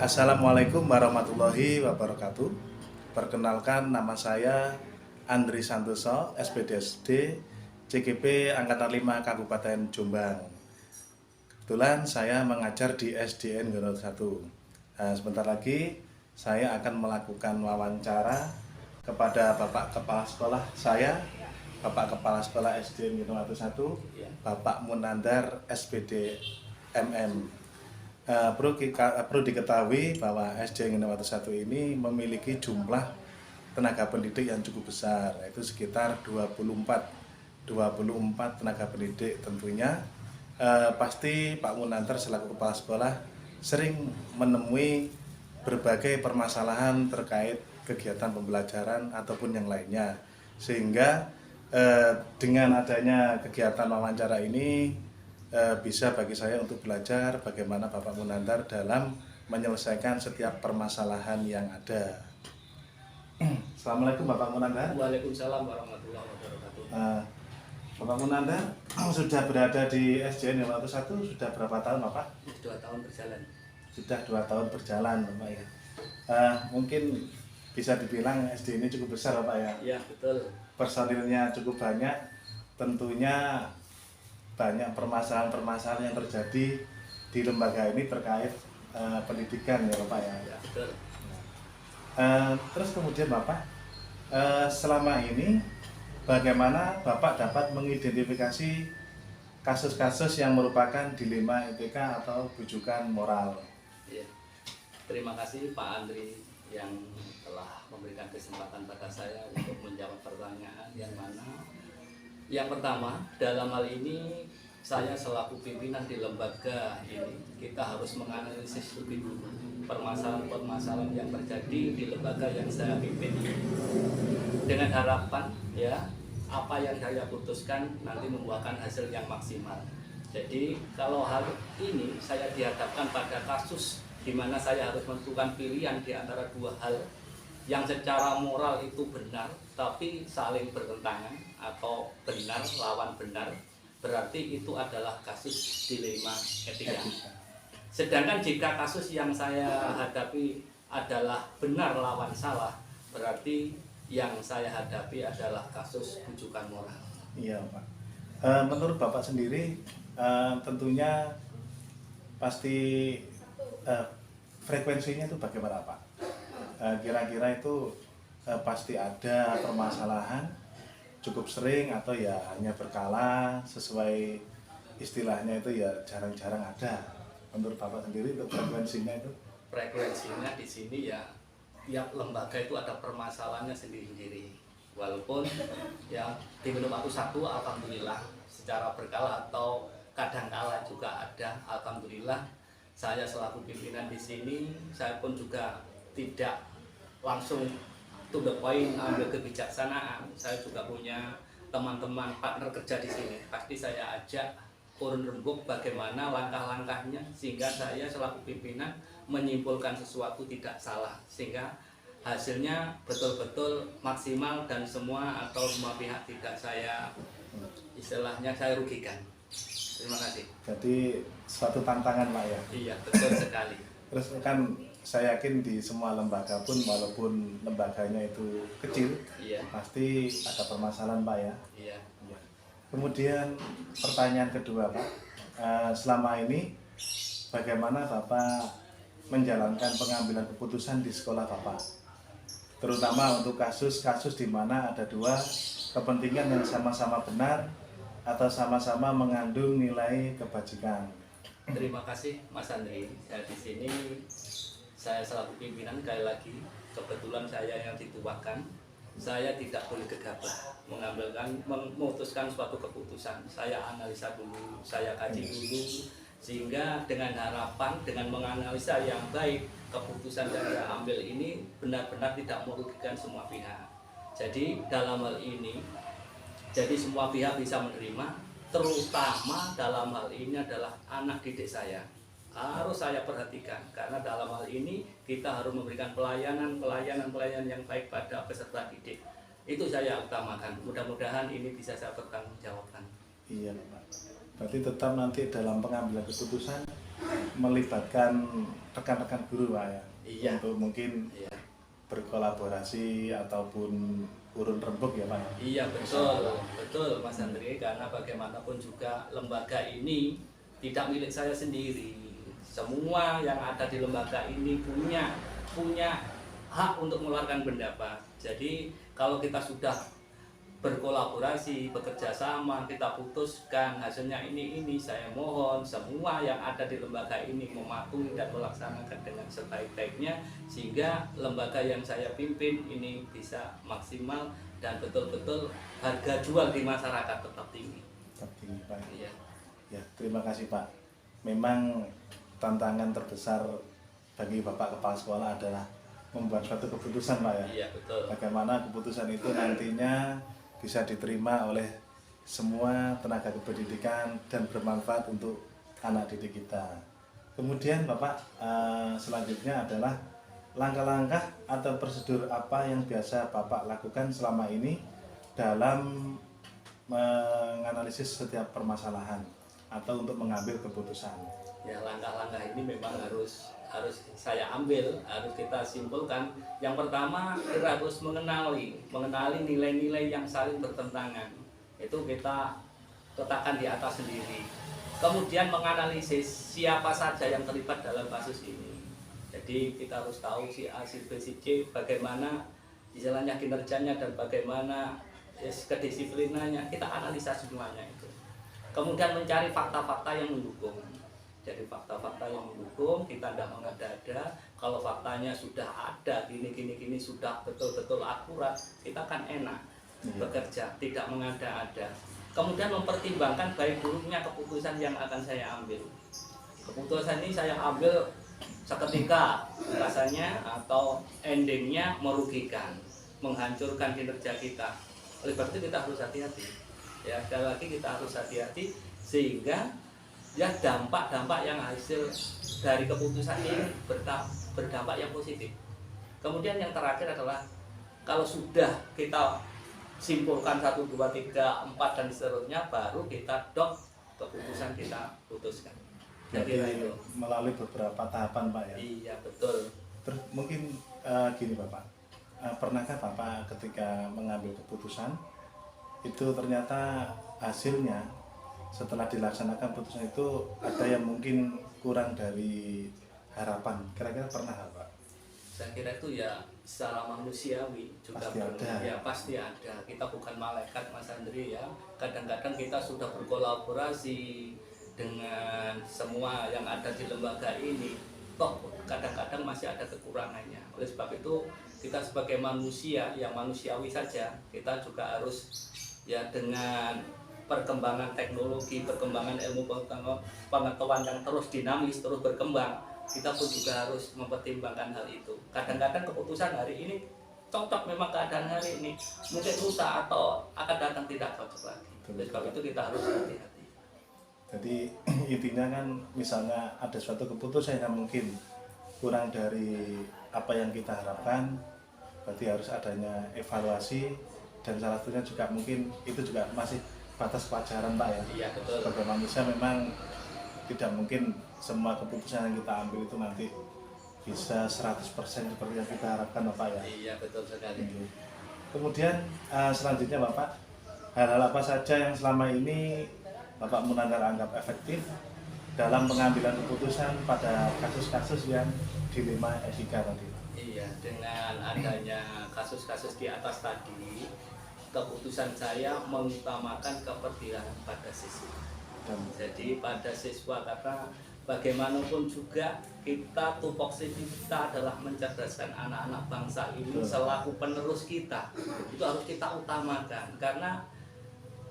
Assalamualaikum warahmatullahi wabarakatuh. Perkenalkan, nama saya Andri Santoso, SPDSD CGP Angkatan 5 Kabupaten Jombang. Kebetulan saya mengajar di SDN Gono 1. Sebentar lagi saya akan melakukan wawancara kepada Bapak Kepala Sekolah saya, Bapak Kepala Sekolah SDN Gono 1, Bapak Munandar SPD MM. Perlu diketahui bahwa SDN Gono 1 ini memiliki jumlah tenaga pendidik yang cukup besar, yaitu sekitar 24 tenaga pendidik. Tentunya pasti Pak Munandar selaku kepala sekolah sering menemui berbagai permasalahan terkait kegiatan pembelajaran ataupun yang lainnya, sehingga dengan adanya kegiatan wawancara ini bisa bagi saya untuk belajar bagaimana Bapak Munandar dalam menyelesaikan setiap permasalahan yang ada. Assalamualaikum Bapak Munandar. Waalaikumsalam warahmatullahi wabarakatuh. Bapak Munandar sudah berada di SDN Gono 1 sudah berapa tahun Bapak? 2 tahun berjalan. Sudah 2 tahun berjalan Bapak ya. Mungkin bisa dibilang SD ini cukup besar Bapak ya. Iya betul. Personilnya cukup banyak, tentunya banyak permasalahan-permasalahan yang terjadi di lembaga ini terkait pendidikan ya Bapak ya. Ya betul. Terus kemudian Bapak, selama ini bagaimana Bapak dapat mengidentifikasi kasus-kasus yang merupakan dilema etika atau bujukan moral? Ya. Terima kasih Pak Andri yang telah memberikan kesempatan pada saya untuk menjawab pertanyaan yang mana yang pertama, dalam hal ini saya selaku pimpinan di lembaga ini, kita harus menganalisis lebih dulu permasalahan-permasalahan yang terjadi di lembaga yang saya pimpin, dengan harapan ya apa yang saya putuskan nanti membuahkan hasil yang maksimal. Jadi kalau hal ini saya dihadapkan pada kasus di mana saya harus menentukan pilihan di antara dua hal yang secara moral itu benar tapi saling bertentangan atau benar lawan benar, berarti itu adalah kasus dilema etika. Sedangkan jika kasus yang saya hadapi adalah benar lawan salah, berarti yang saya hadapi adalah kasus bujukan moral. Iya Pak. Menurut Bapak sendiri tentunya pasti frekuensinya itu bagaimana Pak? Kira-kira itu pasti ada permasalahan cukup sering atau ya hanya berkala, sesuai istilahnya itu ya jarang-jarang ada. Menurut Bapak sendiri untuk frekuensinya itu? Frekuensinya di sini ya tiap lembaga itu ada permasalahannya sendiri-sendiri. Walaupun ya di Gono 1 alhamdulillah secara berkala atau kadangkala juga ada, alhamdulillah saya selaku pimpinan di sini saya pun juga tidak langsung to the point ambil kebijaksanaan. Saya juga punya teman-teman partner kerja di sini. Pasti saya ajak urun rembuk bagaimana langkah-langkahnya sehingga saya selaku pimpinan menyimpulkan sesuatu tidak salah sehingga hasilnya betul-betul maksimal dan semua atau semua pihak tidak saya istilahnya saya rugikan. Terima kasih. Jadi suatu tantangan Pak ya? Iya betul sekali. Terus kan saya yakin di semua lembaga pun walaupun lembaganya itu kecil, Iya. pasti ada permasalahan Pak ya. Iya. Kemudian pertanyaan kedua Pak, selama ini bagaimana Bapak menjalankan pengambilan keputusan di sekolah Bapak, terutama untuk kasus-kasus di mana ada dua kepentingan yang sama-sama benar atau sama-sama mengandung nilai kebajikan. Terima kasih Mas Andri. Saya di sini saya selaku pimpinan sekali lagi, kebetulan saya yang dituakan, saya tidak boleh gegabah memutuskan suatu keputusan. Saya analisa dulu, saya kaji dulu, sehingga dengan harapan dengan menganalisa yang baik keputusan yang saya ambil ini benar-benar tidak merugikan semua pihak. Jadi dalam hal ini, jadi semua pihak bisa menerima, terutama dalam hal ini adalah anak didik saya. Harus saya perhatikan karena dalam hal ini kita harus memberikan pelayanan yang baik pada peserta didik. Itu saya utamakan. Mudah-mudahan ini bisa saya bertanggungjawabkan. Iya Pak. Berarti tetap nanti dalam pengambilan keputusan melibatkan rekan-rekan guru Pak ya, Iya. untuk mungkin Iya. berkolaborasi ataupun urun rembuk ya Pak ya. Iya, betul, betul Mas Andri, karena bagaimanapun juga lembaga ini tidak milik saya sendiri. Semua yang ada di lembaga ini punya hak untuk mengeluarkan pendapat. Jadi kalau kita sudah berkolaborasi, bekerja sama, kita putuskan hasilnya ini, saya mohon semua yang ada di lembaga ini mematuhi dan melaksanakan dengan sebaik-baiknya, sehingga lembaga yang saya pimpin ini bisa maksimal dan betul-betul harga jual di masyarakat tetap tinggi. Tetap tinggi Pak. Iya. Ya, terima kasih Pak. Memang tantangan terbesar bagi Bapak Kepala Sekolah adalah membuat suatu keputusan Pak ya. Iya, betul. Bagaimana keputusan itu nantinya bisa diterima oleh semua tenaga kependidikan dan bermanfaat untuk anak didik kita. Kemudian Bapak, selanjutnya adalah langkah-langkah atau prosedur apa yang biasa Bapak lakukan selama ini dalam menganalisis setiap permasalahan atau untuk mengambil keputusan. Ya, langkah-langkah ini memang harus saya ambil, harus kita simpulkan. Yang pertama, kita harus mengenali nilai-nilai yang saling bertentangan. Itu kita letakkan di atas sendiri. Kemudian menganalisis siapa saja yang terlibat dalam kasus ini. Jadi kita harus tahu si A, si B, si C, bagaimana istilahnya kinerjanya dan bagaimana kedisiplinannya. Kita analisa semuanya itu. Kemudian mencari fakta-fakta yang mendukung. Jadi fakta-fakta yang mendukung, kita tidak mengada-ada. Kalau faktanya sudah ada, gini sudah betul-betul akurat, kita kan enak bekerja, tidak mengada-ada. Kemudian mempertimbangkan baik buruknya keputusan yang akan saya ambil. Keputusan ini saya ambil seketika rasanya atau endingnya merugikan, menghancurkan kinerja kita. Oleh sebab itu kita harus hati-hati. Ya, sekali lagi kita harus hati-hati sehingga ya dampak-dampak yang hasil dari keputusan ini berdampak yang positif. Kemudian yang terakhir adalah kalau sudah kita simpulkan 1, 2, 3, 4 dan seterusnya, baru kita keputusan kita putuskan. Jadi melalui beberapa tahapan Pak ya. Iya, betul. Terus mungkin gini Bapak, pernahkah Bapak ketika mengambil keputusan itu ternyata hasilnya setelah dilaksanakan putusan itu ada yang mungkin kurang dari harapan, kira-kira pernah Pak? Saya kira itu ya secara manusiawi juga Pasti ada. Ya pasti ada. Kita bukan malaikat Mas Andri ya. Kadang-kadang kita sudah berkolaborasi dengan semua yang ada di lembaga ini, toh kadang-kadang masih ada kekurangannya. Oleh sebab itu kita sebagai manusia yang manusiawi saja, kita juga harus ya dengan perkembangan teknologi, perkembangan ilmu pengetahuan yang terus dinamis, terus berkembang, kita pun juga harus mempertimbangkan hal itu. Kadang-kadang keputusan hari ini cocok memang keadaan hari ini, mungkin lusa atau akan datang tidak cocok lagi. Oleh sebab itu kita harus hati-hati. Jadi intinya kan misalnya ada suatu keputusan yang mungkin kurang dari apa yang kita harapkan, berarti harus adanya evaluasi, dan salah satunya juga mungkin itu juga masih batas kewajaran Pak ya. Iya, betul. Sebagai manusia memang tidak mungkin semua keputusan yang kita ambil itu nanti bisa 100% seperti yang kita harapkan Bapak ya. Iya, betul sekali. Kemudian selanjutnya Bapak, hal-hal apa saja yang selama ini Bapak Munandar anggap efektif dalam pengambilan keputusan pada kasus-kasus yang dilema etika tadi? Iya, dengan adanya kasus-kasus di atas tadi, keputusan saya mengutamakan kepercayaan pada siswa. Jadi pada siswa, karena bagaimanapun juga kita tupoksi kita adalah mencerdaskan anak-anak bangsa ini selaku penerus kita. Itu harus kita utamakan, karena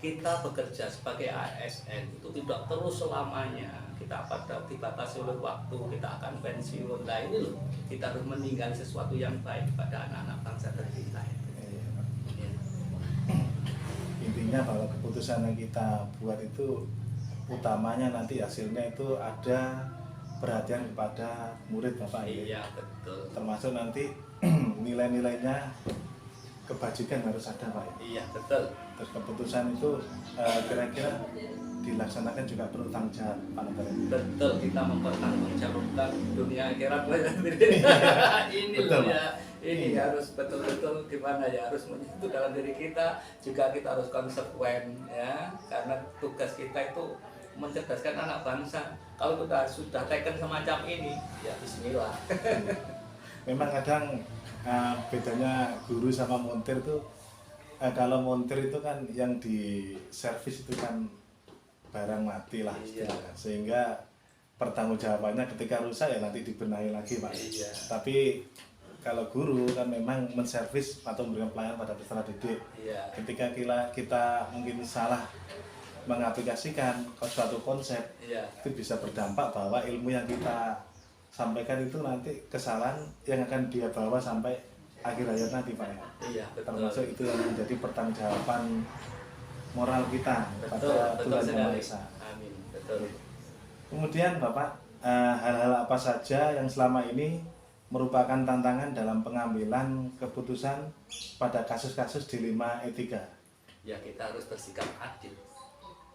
kita bekerja sebagai ASN itu tidak terus selamanya. Kita pada dibatasi oleh waktu, kita akan pensiun. Nah ini loh, kita harus meninggalkan sesuatu yang baik pada anak-anak bangsa tercinta. Intinya bahwa keputusan yang kita buat itu utamanya nanti hasilnya itu ada perhatian kepada murid Bapak. Iya, betul. Termasuk nanti nilai-nilainya kebajikan harus ada Pak ya. Iya, betul. Terus keputusan itu kira-kira dilaksanakan juga perlu tanggung jawab Pak Nandar. Betul, kita mempertanggungjawabkan dunia akhirat ini Betul, loh Pak. ya, ini Iya. harus betul-betul gimana ya, harus menyentuh dalam diri kita, juga kita harus konsekuen ya, karena tugas kita itu mencerdaskan anak bangsa. Kalau kita sudah taken semacam ini, ya Bismillah. Memang kadang bedanya guru sama montir tuh, kalau montir itu kan yang di servis itu kan barang mati lah Iya. istilahnya. Sehingga pertanggungjawabannya ketika rusak ya nanti dibenahi lagi Pak. Iya. Tapi kalau guru kan memang menservis atau memberikan pelayanan pada peserta didik. Iya, Ketika kita mungkin salah mengaplikasikan suatu konsep, iya, itu bisa berdampak bahwa ilmu yang kita sampaikan itu nanti kesalahan yang akan dia bawa sampai akhir hayat nanti Pak ya. iya, betul. Termasuk itu yang menjadi pertanggungjawaban moral kita Betul, pada betul Tuhan Yang Maha sekali. Esa. Amin, betul. Kemudian Bapak, hal-hal apa saja yang selama ini merupakan tantangan dalam pengambilan keputusan pada kasus-kasus dilema etika? Ya kita harus bersikap adil.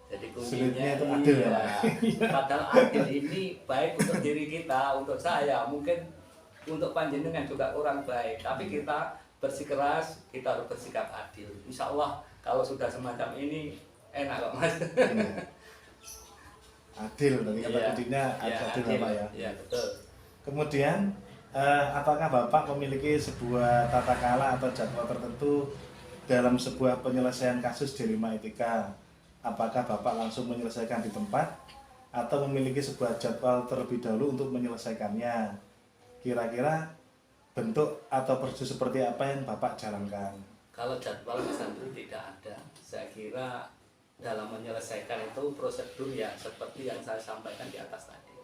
Jadi Sulitnya kuncinya itu adil ya, iya. Padahal adil ini baik untuk diri kita, untuk saya, mungkin untuk panjenengan juga kurang baik. Tapi kita bersikeras, kita harus bersikap adil. Insya Allah kalau sudah semacam ini enak kok Mas. Iya. Adil, tadi kata Iya. kuncinya Iya, adil Bapak ya. Iya, betul. Kemudian, apakah Bapak memiliki sebuah tata kala atau jadwal tertentu dalam sebuah penyelesaian kasus dilema etika? Apakah Bapak langsung menyelesaikan di tempat atau memiliki sebuah jadwal terlebih dahulu untuk menyelesaikannya? Kira-kira bentuk atau prosedur seperti apa yang Bapak jalankan? Kalau jadwal santri tidak ada, saya kira dalam menyelesaikan itu prosedur ya seperti yang saya sampaikan di atas tadi.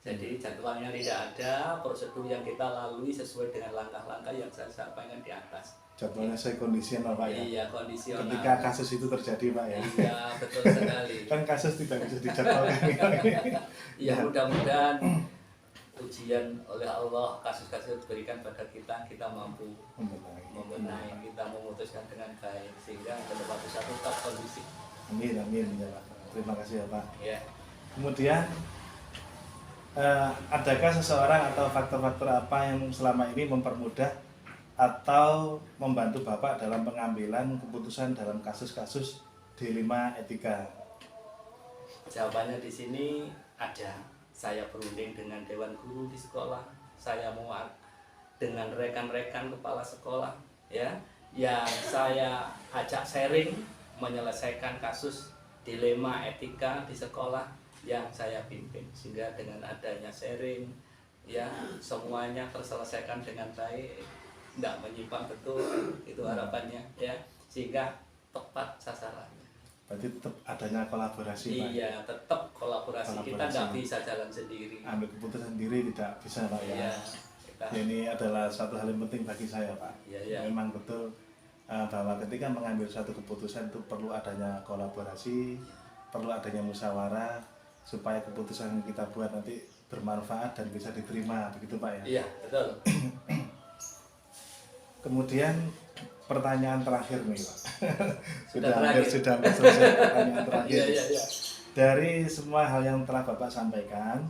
Jadi jadwalnya tidak ada, prosedur yang kita lalui sesuai dengan langkah-langkah yang saya sampaikan di atas. Jadwalnya saya kondisional Pak ya? Iya, kondisional. Ketika kasus itu terjadi Pak ya? Iya, betul sekali. Kan kasus tidak bisa dijadwalkan. Ya mudah-mudahan ujian oleh Allah, kasus-kasus yang diberikan pada kita mampu membenahi, kita memutuskan dengan baik sehingga ke depan bisa tetap kondusif. Amin, amin ya Pak. Terima kasih ya Pak. Ya, Kemudian adakah seseorang atau faktor-faktor apa yang selama ini mempermudah atau membantu Bapak dalam pengambilan keputusan dalam kasus-kasus dilema etika? jawabannya di sini ada. Saya berunding dengan dewan guru di sekolah, saya muat dengan rekan-rekan kepala sekolah, ya, yang saya ajak sharing menyelesaikan kasus dilema etika di sekolah yang saya pimpin, sehingga dengan adanya sharing, ya, semuanya terselesaikan dengan baik, tidak menyimpang, betul, itu harapannya, ya, sehingga tepat sasarannya. Berarti tetap adanya kolaborasi Pak. Iya, tetap kolaborasi. Kita Kolaborasi. nggak bisa jalan sendiri. Ambil keputusan sendiri tidak bisa Pak ya. Iya, kita. Ya, ini adalah suatu hal yang penting bagi saya Pak. Iya, iya. Memang betul bahwa ketika mengambil suatu keputusan itu perlu adanya kolaborasi, perlu adanya musyawarah supaya keputusan yang kita buat nanti bermanfaat dan bisa diterima, begitu Pak ya. Iya, betul. Kemudian pertanyaan terakhir nih Pak. Sudah hampir terakhir. sudah hampir selesai pertanyaan terakhir. Iya, iya, iya. Dari semua hal yang telah Bapak sampaikan,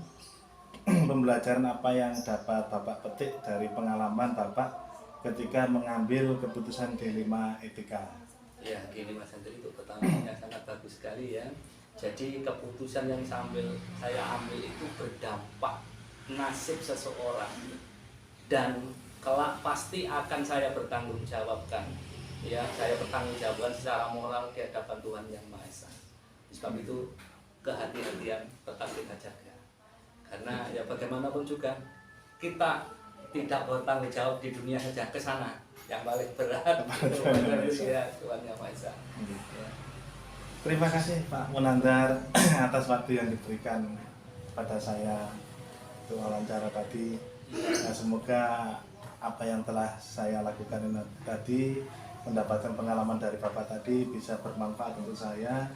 pembelajaran apa yang dapat Bapak petik dari pengalaman Bapak ketika mengambil keputusan dilema etika? Ya, gini Mas Hendri, itu pertanyaannya sangat bagus sekali ya. Jadi keputusan yang saya ambil itu berdampak nasib seseorang dan kelak pasti akan saya bertanggungjawabkan. Ya, saya bertanggungjawabkan secara moral di hadapan Tuhan Yang Maha Esa. Sebab itu kehati-hatian tetap kita jaga. Karena ya bagaimanapun juga kita tidak bertanggung jawab di dunia saja, ke sana yang paling berat itu ya Tuhan Yang Maha Esa. Ya. Terima kasih Pak Munandar atas waktu yang diberikan pada saya untuk wawancara tadi. Nah, semoga apa yang telah saya lakukan tadi, mendapatkan pengalaman dari Bapak tadi bisa bermanfaat untuk saya,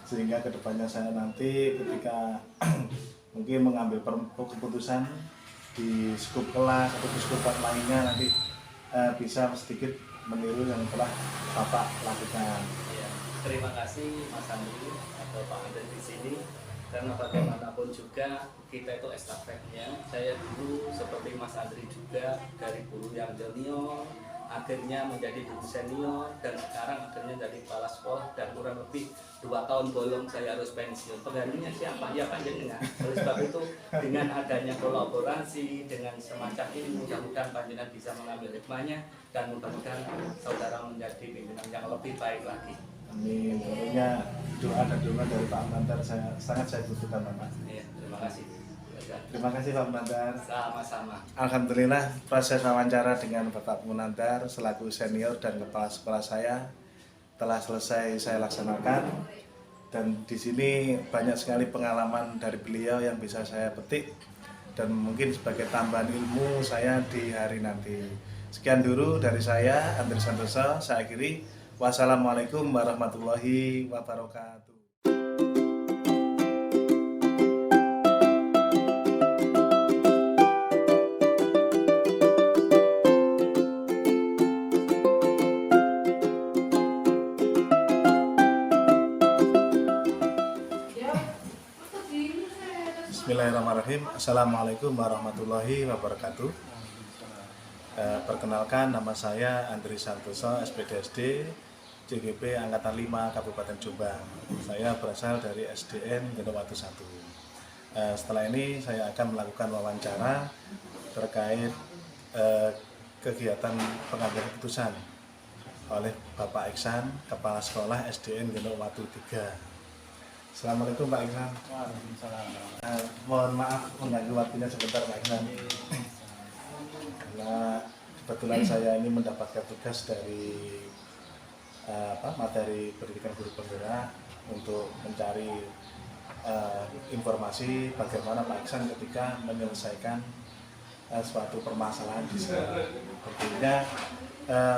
sehingga kedepannya saya nanti ketika mungkin mengambil keputusan di skup kelas atau di skup lainnya nanti bisa sedikit meniru yang telah Bapak lakukan. Ya, terima kasih Mas Andri atau Pak Andri di sini, karena bagaimanapun juga kita itu estafetnya. Saya dulu seperti Mas Andri juga dari guru yang junior akhirnya menjadi guru senior, dan sekarang akhirnya jadi kepala sekolah, dan kurang lebih 2 tahun bolong saya harus pensiun. Penggantinya siapa? Ya panjenengan. Oleh sebab itu dengan adanya kolaborasi dengan semacam ini, mudah-mudahan panjenengan bisa mengambil hikmahnya, dan mudah-mudahan saudara menjadi pimpinan yang lebih baik lagi. Amin. Tentunya doa dan doa dari Pak Mandar saya butuhkan, Pak. Ya, terima kasih. Terima kasih Pak Munandar. Sama-sama. Alhamdulillah proses wawancara dengan Bapak Munandar selaku senior dan kepala sekolah saya telah selesai saya laksanakan, dan di sini banyak sekali pengalaman dari beliau yang bisa saya petik dan mungkin sebagai tambahan ilmu saya di hari nanti. Sekian dulu dari saya, Andri Santoso. Saya akhiri. Wassalamualaikum warahmatullahi wabarakatuh. Bismillahirrahmanirrahim. Assalamualaikum warahmatullahi wabarakatuh. Perkenalkan, nama saya Andri Santoso, SPDSD JGP Angkatan 5 Kabupaten Jombang. Saya berasal dari SDN Genowatu 1. Setelah ini saya akan melakukan wawancara terkait kegiatan pengambilan keputusan oleh Bapak Iksan, Kepala Sekolah SDN Genowatu 3. Assalamualaikum Pak Iksan. Waalaikumsalam. Mohon maaf mengganggu waktunya sebentar Pak Iksan. Karena kebetulan saya ini mendapatkan tugas dari materi pendidikan guru penggerak untuk mencari informasi bagaimana Pak Iksan ketika menyelesaikan suatu permasalahan di sekolah. Tentunya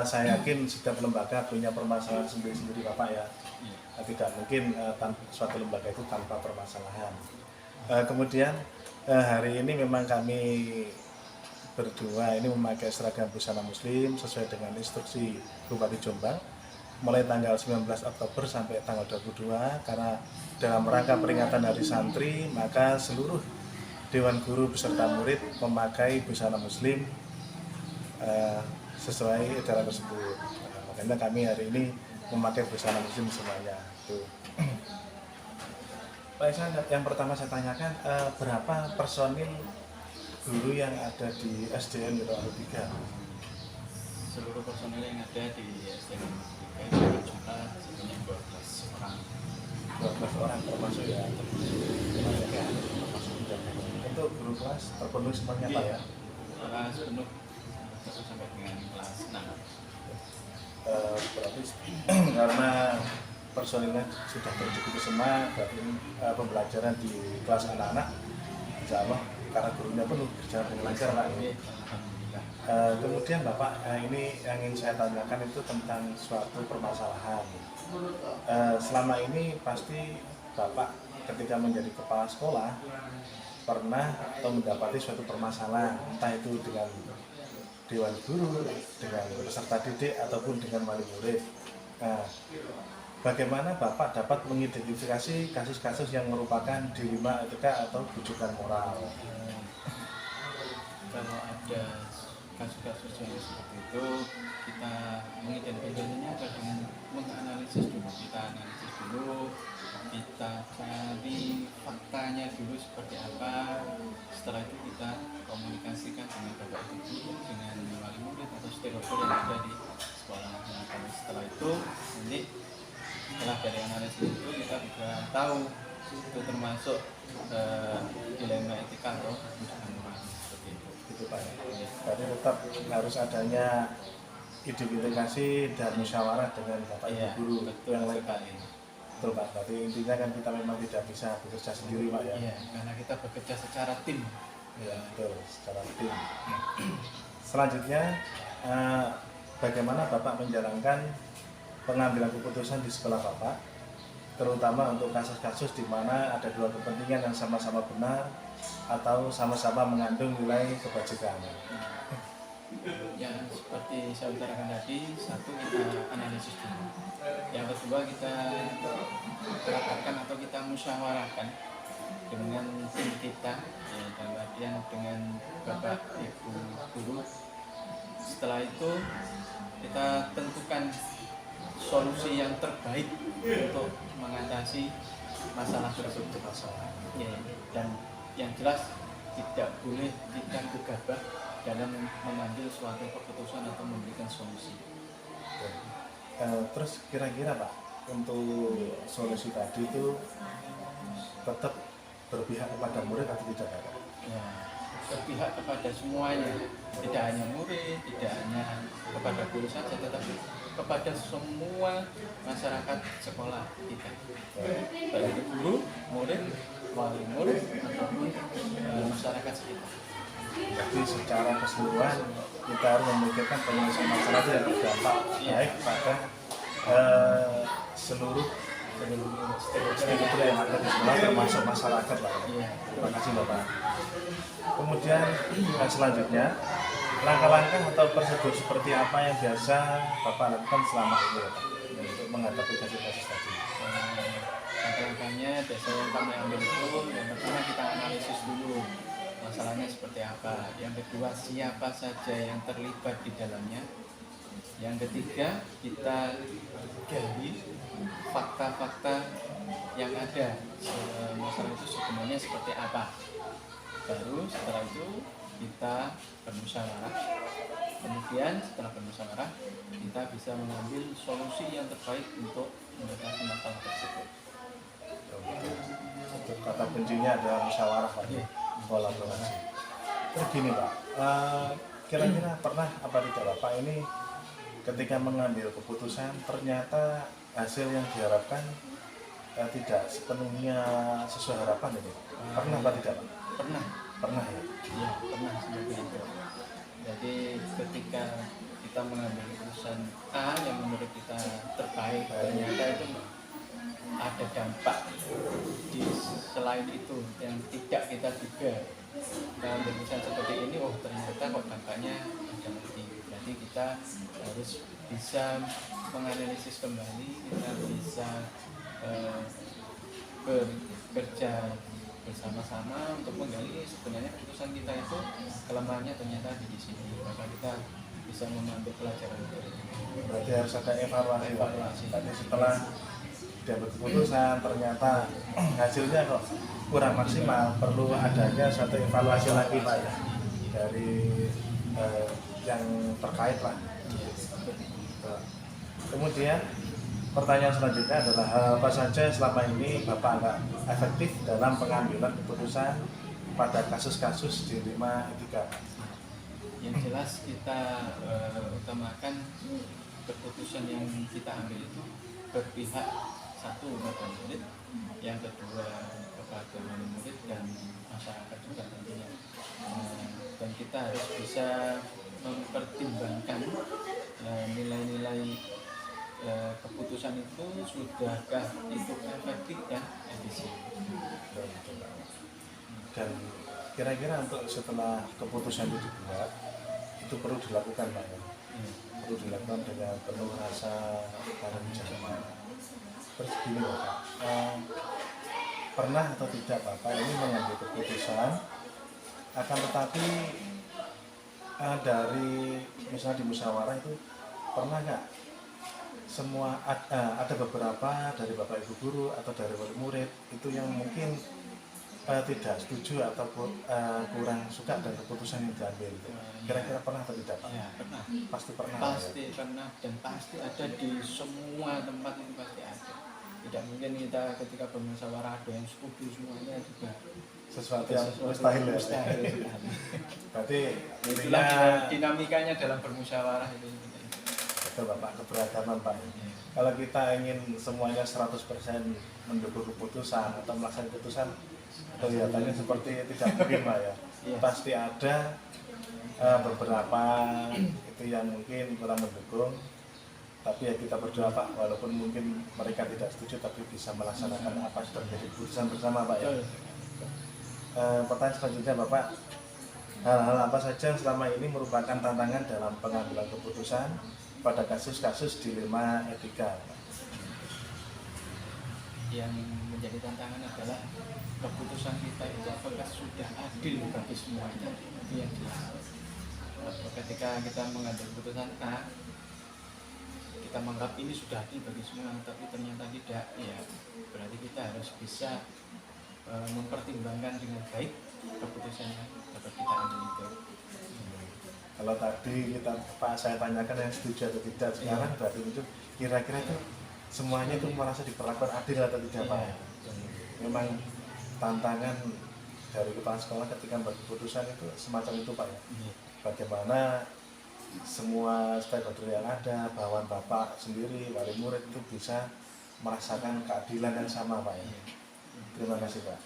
saya yakin setiap lembaga punya permasalahan sendiri-sendiri Bapak ya. Tidak mungkin suatu lembaga itu tanpa permasalahan. Kemudian hari ini memang kami berdua ini memakai seragam busana muslim sesuai dengan instruksi Bupati Jombang mulai tanggal 19 Oktober sampai tanggal 22, karena dalam rangka peringatan Hari Santri maka seluruh Dewan Guru beserta murid memakai busana muslim sesuai edaran tersebut. Makanya kami hari ini memakai busana muslim semuanya. Tuh. Pak Iksan, yang pertama saya tanyakan, berapa personil guru yang ada di SDN Genowatu 3? Seluruh personil yang ada di SDN itu berjumlah sebanyak 12 orang. 12 orang termasuk ya, termasuk penjaga. Untuk guru kelas terpenuhi semuanya Pak ya? Kelas penuh terus sampai dengan kelas 6. Berarti karena personilnya sudah tercukupi semua, berarti pembelajaran di kelas anak-anak insya Allah karena gurunya penuh berjalan dengan lancar Pak. Alhamdulillah. Kemudian Bapak, ini yang ingin saya tanyakan itu tentang suatu permasalahan. Selama ini pasti Bapak ketika menjadi kepala sekolah pernah atau mendapati suatu permasalahan, entah itu dengan Dewan Guru, dengan peserta didik, ataupun dengan wali murid. Nah, bagaimana Bapak dapat mengidentifikasi kasus-kasus yang merupakan dilema etika atau bujukan moral? Kalau ada kasus-kasus yang seperti itu, kita mengidentifikasinya dengan menganalisis dulu. Kita cari faktanya dulu seperti apa. Setelah itu kita komunikasikan dengan bapak ibu, dengan wali murid atau stakeholder yang ada di sekolah. Nah, setelah itu nanti setelah dari analisis itu kita bisa tahu itu termasuk dilema etika atau bukan moral seperti itu. Gitu Pak. Berarti tetap harus adanya identifikasi dan musyawarah dengan bapak ibu guru yang lain Pak. Betul Pak. Berarti intinya kan kita memang tidak bisa bekerja sendiri Pak ya. Iya, karena kita bekerja secara tim. Ya betul, secara tim. Selanjutnya, bagaimana Bapak menjalankan pengambilan keputusan di sekolah Bapak, terutama untuk kasus-kasus di mana ada dua kepentingan yang sama-sama benar atau sama-sama mengandung nilai kebajikan. Ya seperti saya utarakan tadi, satu kita analisis dulu. Yang kedua kita rapatkan atau kita musyawarahkan dengan tim kita, ya, dalam artian dengan bapak ibu guru. Setelah itu kita tentukan solusi yang terbaik untuk mengatasi masalah tersebut. Ya, dan yang jelas tidak boleh kita gegabah dalam mengambil suatu keputusan atau memberikan solusi. Terus kira-kira Pak, untuk solusi tadi itu tetap berpihak kepada murid atau tidak Pak? Ya, berpihak kepada semuanya, tidak hanya murid, tidak hanya kepada guru saja, tetapi kepada semua masyarakat sekolah kita, baik itu guru, murid, wali murid ataupun masyarakat sekitar. Jadi secara keseluruhan kita harus memikirkan penyelesaian masalah itu yang berdampak baik pada seluruh stakeholder yang ada di sekolah termasuk masyarakat Pak. Terima kasih Bapak. Kemudian selanjutnya langkah-langkah atau prosedur seperti apa yang biasa Bapak lakukan selama ini Bapak untuk menghadapi kasus-kasus tadi? Langkah-langkahnya biasanya yang kami ambil itu yang pertama kita analisis dulu masalahnya seperti apa, yang kedua siapa saja yang terlibat di dalamnya, yang ketiga kita gali fakta-fakta yang ada masalah itu sebenarnya seperti apa, baru setelah itu kita bermusyawarah, kemudian setelah bermusyawarah kita bisa mengambil solusi yang terbaik untuk mengatasi masalah tersebut. Untuk kata kuncinya adalah musyawarah Pak, kolaborasi. Terus gini Pak, kira-kira pernah apa tidak Bapak ini ketika mengambil keputusan ternyata hasil yang diharapkan tidak sepenuhnya sesuai harapan itu? Pernah apa tidak Pak? Pernah ya? Iya, pernah seperti itu. Jadi ketika kita mengambil keputusan A yang menurut kita terbaik, ternyata itu ada dampak di selain itu yang tidak kita duga. Dalam keputusan seperti ini, oh ternyata kok dampaknya ada lebih. Berarti kita harus bisa menganalisis kembali, kita bisa bekerja bersama-sama untuk menggali sebenarnya keputusan kita itu kelemahannya ternyata di sini, maka kita bisa mengambil pelajaran dari itu. Berarti harus ada evaluasi. Tadi setelah diambil keputusan ternyata hasilnya kok kurang maksimal, perlu adanya satu evaluasi lagi Pak ya dari yang terkait lah. Kemudian pertanyaan selanjutnya adalah hal apa saja selama ini Bapak anggap efektif dalam pengambilan keputusan pada kasus-kasus di 5 etika? Yang jelas kita utamakan keputusan yang kita ambil itu berpihak satu kepada murid, yang kedua kepada wali murid dan masyarakat juga tentunya. Dan kita harus bisa mempertimbangkan nilai-nilai keputusan itu sudahkah itu efektif dan efisien. Dan kira-kira untuk setelah keputusan itu dibuat itu perlu dilakukan Pak ya? Perlu dilakukan dengan penuh rasa tanggung jawab. Terus gini Bapak, pernah atau tidak Bapak ini mengambil keputusan akan tetapi dari misalnya di musyawarah itu pernah nggak semua ada beberapa dari Bapak Ibu guru atau dari wali murid itu yang mungkin tidak setuju atau kurang suka dengan keputusan yang diambil itu. Kira-kira pernah atau tidak Pak? Ya, pernah. Pasti pernah. Pasti ya? Pernah dan pasti ada di semua tempat itu pasti ada. Tidak mungkin kita ketika bermusyawarah ada yang setuju semuanya juga sesuatu yang mustahil ya. Berarti itulah dinamikanya dalam bermusyawarah itu. Betul Bapak, keberagaman Pak. Kalau kita ingin semuanya 100% mendukung keputusan atau melaksanakan keputusan, kelihatannya seperti tidak mungkin Pak ya. Pasti ada beberapa itu yang mungkin kurang mendukung, tapi ya kita berdoa Pak, walaupun mungkin mereka tidak setuju tapi bisa melaksanakan apa sudah menjadi keputusan bersama Pak ya. Pertanyaan selanjutnya Bapak, hal-hal apa saja yang selama ini merupakan tantangan dalam pengambilan keputusan pada kasus-kasus dilema etika? Yang menjadi tantangan adalah keputusan kita itu apakah sudah adil bagi semuanya, itu yang jelas. Ketika kita mengambil keputusan A, kita menganggap ini sudah adil bagi semua, tapi ternyata tidak, ya berarti kita harus bisa mempertimbangkan dengan baik keputusan yang dapat kita ambil itu. Kalau tadi kita Pak saya tanyakan yang setuju atau tidak, sekarang berarti itu kira-kira itu semuanya itu merasa diperlakukan adil atau tidak Pak? Memang tantangan dari kepala sekolah ketika membuat keputusan itu semacam itu Pak ya. Bagaimana semua stakeholder yang ada, bahkan Bapak sendiri, wali murid itu bisa merasakan keadilan yang sama Pak ya. Terima kasih Pak.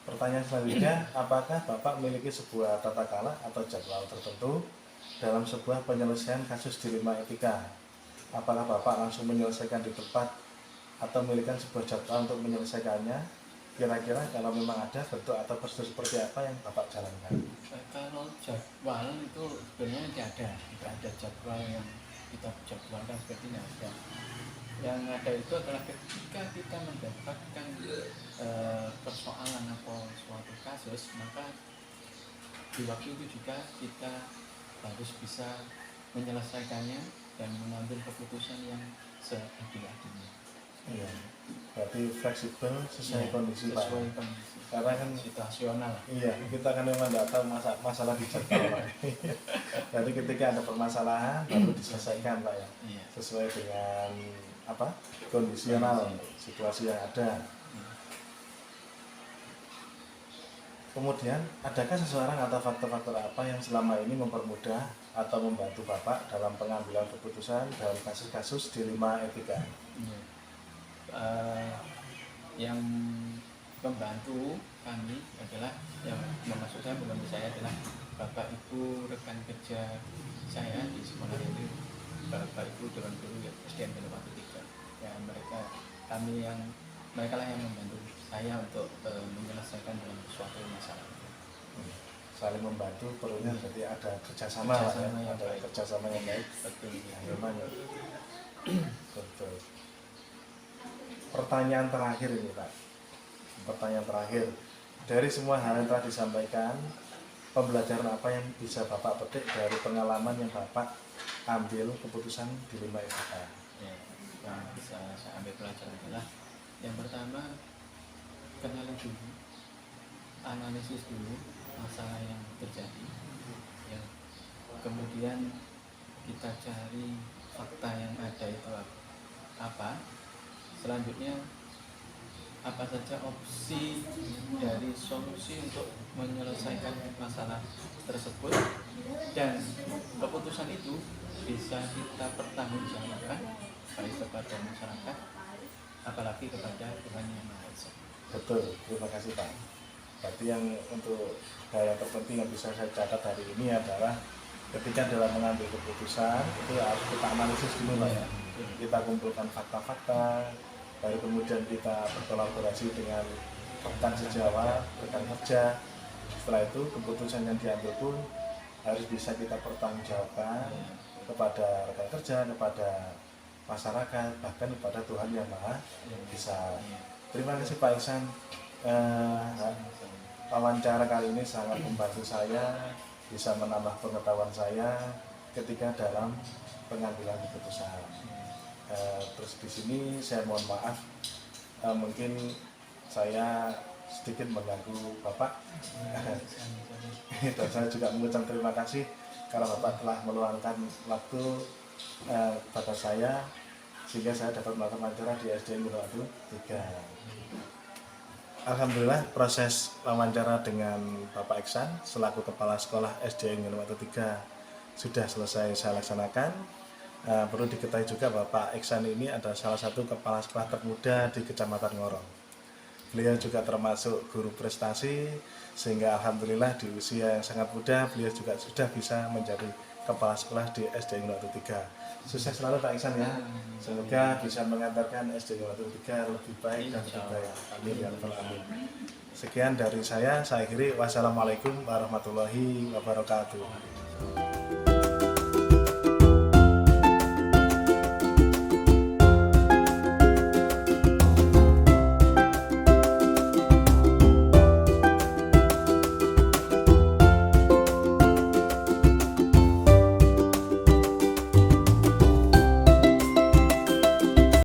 Pertanyaan selanjutnya, apakah Bapak memiliki sebuah tata cara atau jadwal tertentu dalam sebuah penyelesaian kasus dilema etika? Apakah Bapak langsung menyelesaikan di tempat atau memiliki sebuah jadwal untuk menyelesaikannya? Kira-kira kalau memang ada bentuk atau prosedur seperti apa yang Bapak jalankan? Kalau jadwal itu sebenarnya tidak ada jadwal yang kita jadwalkan seperti ini ada. Yang ada itu adalah ketika kita mendapatkan persoalan atau suatu kasus, maka di waktu itu juga kita harus bisa menyelesaikannya dan mengambil keputusan yang seadil-adilnya. Iya, berarti fleksibel sesuai kondisi Pak. Sesuai kondisi. Karena kan situasional. iya, kita kan memang tidak tahu masalah di jadwal Pak. Jadi ketika ada permasalahan baru diselesaikan Pak ya, Iya. sesuai dengan apa kondisional situasi yang ada. Kemudian, adakah seseorang atau faktor-faktor apa yang selama ini mempermudah atau membantu Bapak dalam pengambilan keputusan dalam kasus-kasus dilema etika? Iya. Yang membantu kami adalah yang maksudnya membantu saya adalah bapak ibu rekan kerja saya di sekolah itu, bapak ibu turun dulu ya SDN Gunung 3 ya, mereka lah yang membantu saya untuk menyelesaikan dalam suatu masalah. Saling membantu, perlunya berarti ada kerjasama ya, ada baik. kerjasama yang baik. Betul ya. Memang ya. Betul. Pertanyaan terakhir ini Pak. Pertanyaan terakhir, dari semua hal yang telah disampaikan, pembelajaran apa yang bisa Bapak petik dari pengalaman yang Bapak ambil keputusan dilema etika? Ya, yang bisa saya ambil pelajaran adalah yang pertama, kenali dulu, analisis dulu masalah yang terjadi ya. Kemudian kita cari fakta yang ada itu apa, selanjutnya apa saja opsi dari solusi untuk menyelesaikan masalah tersebut, dan keputusan itu bisa kita pertanggungjawabkan baik kepada masyarakat apalagi kepada Tuhan Yang Maha Esa. Betul, terima kasih Pak. Berarti yang untuk hal yang terpenting yang bisa saya catat hari ini adalah ketika dalam mengambil keputusan itu harus kita analisis dulu Pak ya. Kita kumpulkan fakta-fakta, baru kemudian kita berkolaborasi dengan rekan sejawat, rekan kerja. Setelah itu keputusan yang diambil pun harus bisa kita pertanggungjawabkan kepada rekan kerja, kepada masyarakat, bahkan kepada Tuhan Yang Maha Esa. Terima kasih Pak Iksan. Wawancara kali ini sangat membantu saya, bisa menambah pengetahuan saya ketika dalam pengambilan keputusan. Terus di sini saya mohon maaf, mungkin saya sedikit mengganggu Bapak. Dan saya juga mengucapkan terima kasih karena Bapak telah meluangkan waktu pada saya sehingga saya dapat melakukan wawancara di SDN Gunung 3. Alhamdulillah proses wawancara dengan Bapak Iksan selaku Kepala Sekolah SDN Gunung 3 sudah selesai saya laksanakan. Perlu diketahui juga Bapak Iksan ini adalah salah satu Kepala Sekolah termuda di Kecamatan Ngorong. Beliau juga termasuk guru prestasi sehingga alhamdulillah di usia yang sangat muda beliau juga sudah bisa menjadi kepala sekolah di SD Watu 3. Sukses selalu Pak Iksan ya. Semoga bisa mengantarkan SD Watu 3 lebih baik dan lebih baik. Amin ya rabbal alamin. Sekian dari saya akhiri. Wassalamualaikum warahmatullahi wabarakatuh.